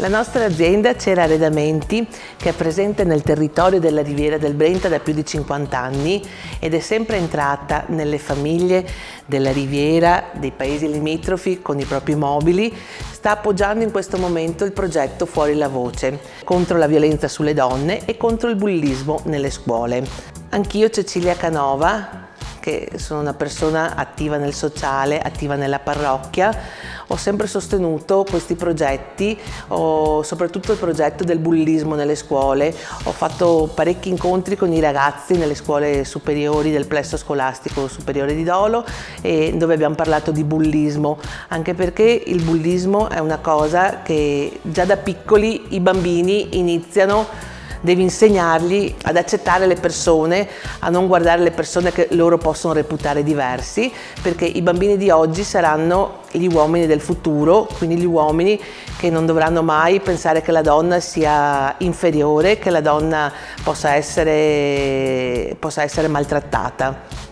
La nostra azienda Cera Arredamenti, che è presente nel territorio della Riviera del Brenta da più di 50 anni ed è sempre entrata nelle famiglie della Riviera, dei paesi limitrofi con i propri mobili, sta appoggiando in questo momento il progetto Fuori la Voce, contro la violenza sulle donne e contro il bullismo nelle scuole. Anch'io, Cecilia Canova, che sono una persona attiva nel sociale, attiva nella parrocchia, ho sempre sostenuto questi progetti, soprattutto il progetto del bullismo nelle scuole. Ho fatto parecchi incontri con i ragazzi nelle scuole superiori del plesso scolastico superiore di Dolo, dove abbiamo parlato di bullismo, anche perché il bullismo è una cosa che già da piccoli i bambini iniziano. Devi insegnargli ad accettare le persone, a non guardare le persone che loro possono reputare diversi, perché i bambini di oggi saranno gli uomini del futuro, quindi gli uomini che non dovranno mai pensare che la donna sia inferiore, che la donna possa essere maltrattata.